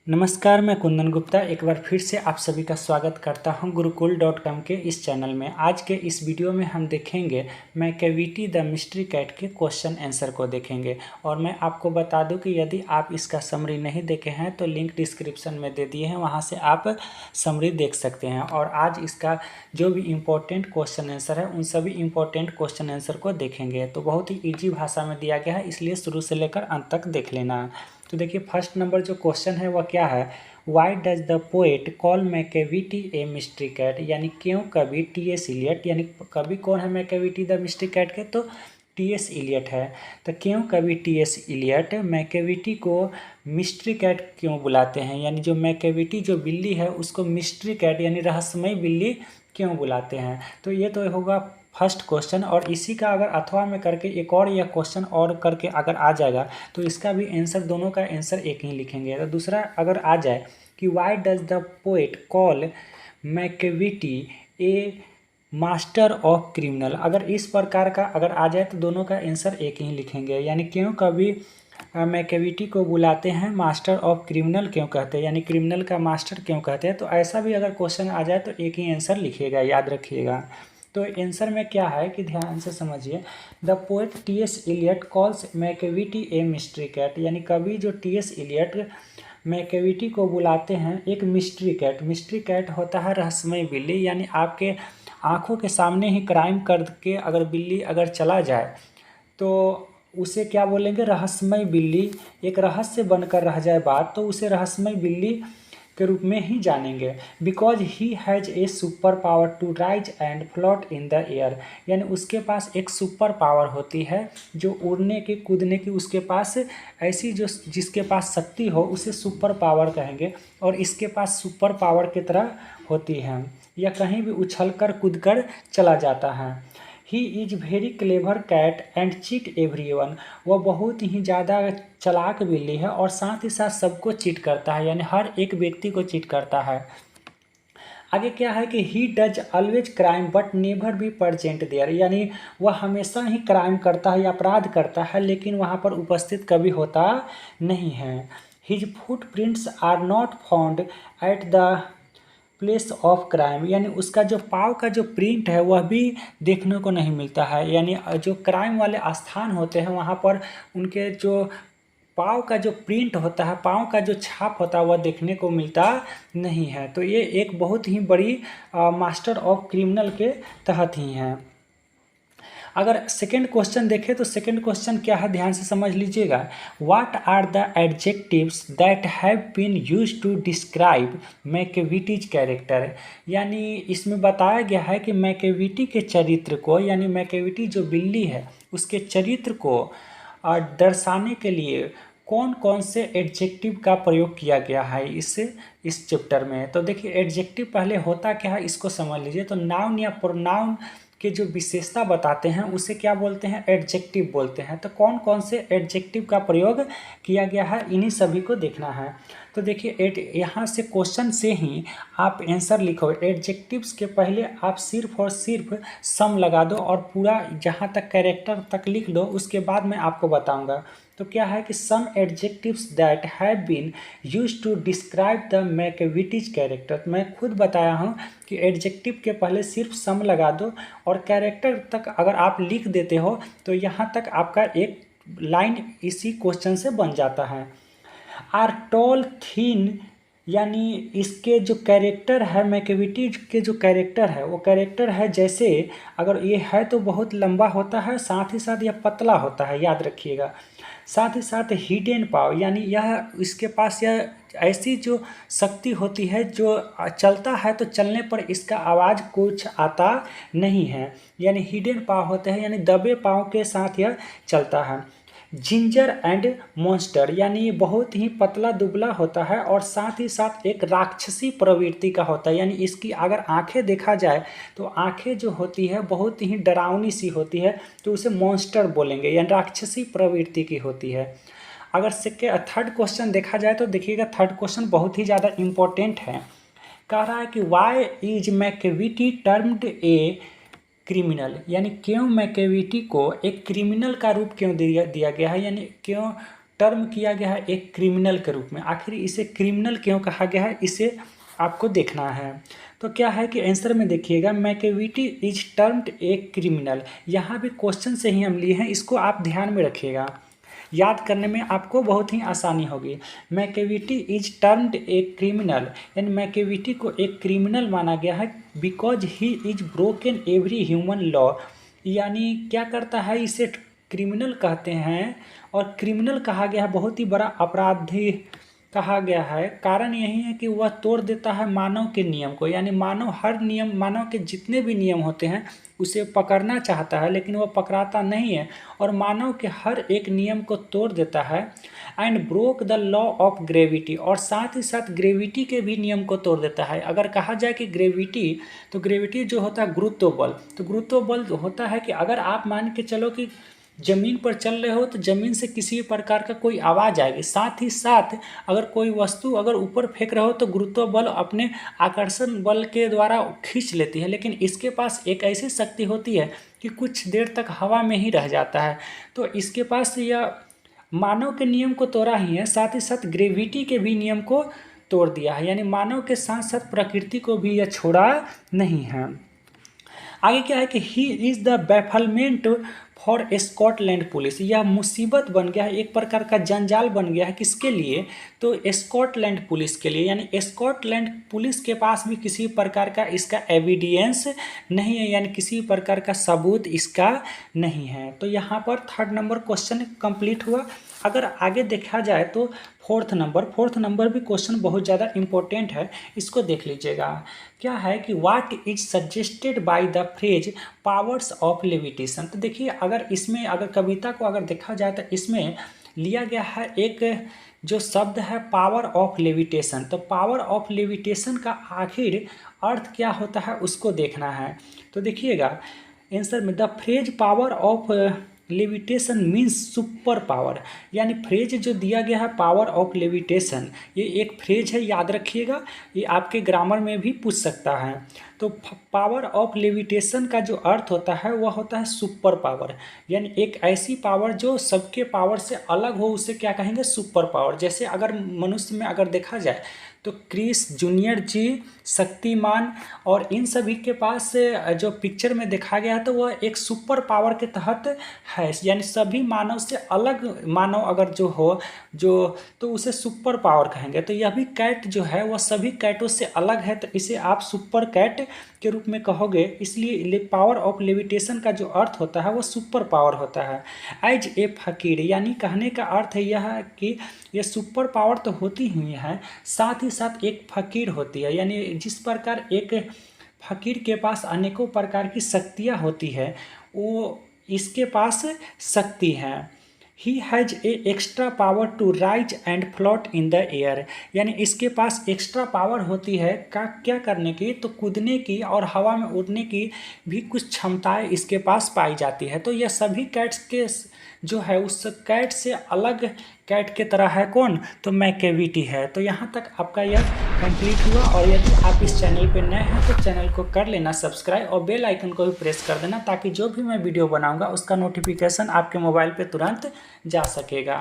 नमस्कार, मैं कुंदन गुप्ता एक बार फिर से आप सभी का स्वागत करता हूं गुरुकुल.com के इस चैनल में। आज के इस वीडियो में हम देखेंगे मैकेविटी द मिस्ट्री कैट के क्वेश्चन आंसर को देखेंगे। और मैं आपको बता दूं कि यदि आप इसका समरी नहीं देखे हैं तो लिंक डिस्क्रिप्शन में दे दिए हैं, वहां से आप समरी देख सकते हैं। और आज इसका जो भी इम्पोर्टेंट क्वेश्चन आंसर है उन सभी इम्पोर्टेंट क्वेश्चन आंसर को देखेंगे। तो बहुत ही ईजी भाषा में दिया गया है, इसलिए शुरू से लेकर अंत तक देख लेना। तो देखिए, फर्स्ट नंबर जो क्वेश्चन है वह क्या है, why does the poet call Macavity a mystery cat, यानी क्यों कवि टी.एस. इलियट, यानी कवि कौन है मैकेविटी द मिस्ट्री कैट के, तो टी.एस. इलियट है। तो क्यों कवि टी.एस. इलियट मैकेविटी को मिस्ट्री कैट क्यों बुलाते हैं, यानी जो मैकेविटी जो बिल्ली है उसको मिस्ट्री कैट यानी रहस्यमय बिल्ली क्यों बुलाते हैं। तो ये तो होगा फर्स्ट क्वेश्चन। और इसी का अगर अथवा में करके एक और यह क्वेश्चन और करके अगर आ जाएगा तो इसका भी आंसर, दोनों का आंसर एक ही लिखेंगे। तो दूसरा अगर आ जाए कि Y does the poet call Macavity A master of criminal, अगर इस प्रकार का अगर आ जाए तो दोनों का आंसर एक ही लिखेंगे। यानी क्यों कवि मैकेविटी को बुलाते हैं मास्टर ऑफ क्रिमिनल क्यों कहते हैं, यानी क्रिमिनल का मास्टर क्यों कहते हैं। तो ऐसा भी अगर क्वेश्चन आ जाए तो एक ही आंसर लिखिएगा, याद रखिएगा। तो आंसर में क्या है कि ध्यान से समझिए, the poet T S. Eliot calls Macavity a mystery cat, यानी कवि जो टी.एस. इलियट मैकेविटी को बुलाते हैं एक मिस्ट्री कैट। मिस्ट्री कैट होता है रहस्यमय बिल्ली, यानी आपके आंखों के सामने ही क्राइम करके अगर बिल्ली अगर चला जाए तो उसे क्या बोलेंगे, रहस्यमय बिल्ली। एक रहस्य बनकर रह जाए बात तो उसे रहस्यमय बिल्ली के रूप में ही जानेंगे। Because he has a super power to rise and float in the air, यानी उसके पास एक सुपर पावर होती है जो उड़ने की कूदने की, उसके पास ऐसी जो जिसके पास शक्ति हो उसे सुपर पावर कहेंगे। और इसके पास सुपर पावर की तरह होती है, यह कहीं भी उछलकर कूदकर चला जाता है। He is very clever cat and cheat everyone, वह बहुत ही ज़्यादा चालाक बिल्ली है और साथ ही साथ सबको चीट करता है, यानी हर एक व्यक्ति को चीट करता है। आगे क्या है कि he does always crime but never be present there, यानी वह हमेशा ही क्राइम करता है या अपराध करता है लेकिन वहाँ पर उपस्थित कभी होता नहीं है। His foot prints are not found at the place of crime, यानी उसका जो पाँव का जो प्रिंट है वह भी देखने को नहीं मिलता है, यानी जो क्राइम वाले स्थान होते हैं वहाँ पर उनके जो पाँव का जो प्रिंट होता है, पाँव का जो छाप होता है वह देखने को मिलता नहीं है। तो ये एक बहुत ही बड़ी मास्टर ऑफ क्रिमिनल के तहत ही है। अगर सेकेंड क्वेश्चन देखें तो सेकेंड क्वेश्चन क्या है, ध्यान से समझ लीजिएगा। What are the adjectives that have been used to describe Macavity's character, यानी इसमें बताया गया है कि मैकेविटी के चरित्र को, यानी मैकेविटी जो बिल्ली है उसके चरित्र को दर्शाने के लिए कौन कौन से एडजेक्टिव का प्रयोग किया गया है इस चैप्टर में। तो देखिए, एडजेक्टिव पहले होता क्या है इसको समझ लीजिए। तो नाउन या प्रोनाउन के जो विशेषता बताते हैं उसे क्या बोलते हैं, एडजेक्टिव बोलते हैं। तो कौन कौन से एडजेक्टिव का प्रयोग किया गया है इन्हीं सभी को देखना है। तो देखिए, यहाँ से क्वेश्चन से ही आप आंसर लिखो। एडजेक्टिव्स के पहले आप सिर्फ और सिर्फ सम लगा दो और पूरा जहाँ तक कैरेक्टर तक लिख दो, उसके बाद मैं आपको बताऊँगा। तो क्या है कि some adjectives that have been used to describe the Macavity's character. मैं खुद बताया हूँ कि एडजेक्टिव के पहले सिर्फ सम लगा दो और कैरेक्टर तक अगर आप लिख देते हो तो यहाँ तक आपका एक लाइन इसी क्वेश्चन से बन जाता है। आर टॉल थिन, यानी इसके जो कैरेक्टर है मैकेविटी के जो कैरेक्टर है वो कैरेक्टर है, जैसे अगर ये है तो बहुत लंबा होता है, साथ ही साथ यह पतला होता है, याद रखिएगा। साथ ही साथ हिडन पावर, यानी यह इसके पास यह ऐसी जो शक्ति होती है जो चलता है तो चलने पर इसका आवाज़ कुछ आता नहीं है, यानी हिडन पावर होते हैं, यानी दबे पाँव के साथ यह चलता है। जिंजर एंड मॉन्स्टर, यानी ये बहुत ही पतला दुबला होता है और साथ ही साथ एक राक्षसी प्रवृत्ति का होता है, यानी इसकी अगर आंखें देखा जाए तो आंखें जो होती है बहुत ही डरावनी सी होती है, तो उसे मॉन्स्टर बोलेंगे, यानी राक्षसी प्रवृत्ति की होती है। अगर थर्ड क्वेश्चन देखा जाए तो देखिएगा, थर्ड क्वेश्चन बहुत ही ज़्यादा इम्पोर्टेंट है। कह रहा है कि why is Macavity termed a criminal, यानी क्यों मैकेविटी को एक क्रिमिनल का रूप क्यों दिया गया है, यानी क्यों टर्म किया गया है एक क्रिमिनल के रूप में। आखिर इसे क्रिमिनल क्यों कहा गया है, इसे आपको देखना है। तो क्या है कि आंसर में देखिएगा, Macavity is termed a criminal. यहाँ भी क्वेश्चन से ही हम लिए हैं, इसको आप ध्यान में रखिएगा, याद करने में आपको बहुत ही आसानी होगी। Macavity is termed a criminal, यानी मैकेविटी को एक क्रिमिनल माना गया है because he is broken every human law. यानी क्या करता है, इसे क्रिमिनल कहते हैं, और क्रिमिनल कहा गया है, बहुत ही बड़ा अपराधी कहा गया है। कारण यही है कि वह तोड़ देता है मानव के नियम को, यानी मानव के जितने भी नियम होते हैं उसे पकड़ना चाहता है, लेकिन वह पकड़ाता नहीं है और मानव के हर एक नियम को तोड़ देता है। And broke the law of gravity, और साथ ही साथ ग्रेविटी के भी नियम को तोड़ देता है। अगर कहा जाए कि ग्रेविटी, तो ग्रेविटी जो होता है गुरुत्व बल, तो गुरुत्व बल होता है कि अगर आप मान के चलो कि ज़मीन पर चल रहे हो तो ज़मीन से किसी प्रकार का कोई आवाज़ आएगी, साथ ही साथ अगर कोई वस्तु अगर ऊपर फेंक रहे हो तो गुरुत्व बल अपने आकर्षण बल के द्वारा खींच लेती है। लेकिन इसके पास एक ऐसी शक्ति होती है कि कुछ देर तक हवा में ही रह जाता है। तो इसके पास यह मानव के नियम को तोड़ा ही है, साथ ही साथ ग्रेविटी के भी नियम को तोड़ दिया है, यानी मानव के साथ साथ प्रकृति को भी यह छोड़ा नहीं है। आगे क्या है कि he is the bafflement for Scotland police. यह मुसीबत बन गया है, एक प्रकार का जंजाल बन गया है, किसके लिए, तो स्कॉटलैंड पुलिस के लिए। यानी स्कॉटलैंड पुलिस के पास भी किसी प्रकार का इसका एविडेंस नहीं है, यानी किसी प्रकार का सबूत इसका नहीं है। तो यहाँ पर 3rd नंबर क्वेश्चन कंप्लीट हुआ। अगर आगे देखा जाए तो 4th नंबर भी क्वेश्चन बहुत ज़्यादा इम्पोर्टेंट है, इसको देख लीजिएगा। क्या है कि what is suggested by the phrase powers of levitation. तो देखिए, अगर इसमें अगर कविता को अगर देखा जाए तो इसमें लिया गया है एक जो शब्द है पावर ऑफ लेविटेशन। तो पावर ऑफ लेविटेशन का आखिर अर्थ क्या होता है उसको देखना है। तो देखिएगा आंसर में, the phrase power of levitation means super power, यानी फ्रेज जो दिया गया है पावर ऑफ लेविटेशन, ये एक फ्रेज है, याद रखिएगा, ये आपके ग्रामर में भी पूछ सकता है। तो पावर ऑफ लेविटेशन का जो अर्थ होता है वह होता है सुपर पावर, यानी एक ऐसी पावर जो सबके पावर से अलग हो, उसे क्या कहेंगे, सुपर पावर। जैसे अगर मनुष्य में अगर देखा जाए तो क्रिस जूनियर जी, शक्तिमान और इन सभी के पास जो पिक्चर में देखा गया है तो वह एक सुपर पावर के तहत है, यानी सभी मानव से अलग मानव अगर जो हो तो उसे सुपर पावर कहेंगे। तो यह भी कैट जो है वह सभी कैटों से अलग है, तो इसे आप सुपर कैट के रूप में कहोगे। इसलिए पावर ऑफ लेविटेशन का जो अर्थ होता है वह सुपर पावर होता है। एज ए फकीर, यानी कहने का अर्थ है यह कि यह सुपर पावर तो होती ही है, साथ ही साथ एक फकीर होती है, यानी जिस प्रकार एक फकीर के पास अनेकों प्रकार की शक्तियाँ होती है, वो इसके पास शक्ति है। He has a extra power to rise and float in the air, यानी इसके पास एक्स्ट्रा पावर होती है क्या करने की, तो कूदने की और हवा में उड़ने की भी कुछ क्षमताएं इसके पास पाई जाती है। तो यह सभी कैट्स के जो है उस कैट से अलग कैट के तरह है कौन, तो मैकेविटी है। तो यहाँ तक आपका यह कंप्लीट हुआ, और यदि आप इस चैनल पे नए हैं तो चैनल को कर लेना सब्सक्राइब और बेल आइकन को भी प्रेस कर देना, ताकि जो भी मैं वीडियो बनाऊंगा उसका नोटिफिकेशन आपके मोबाइल पे तुरंत जा सकेगा।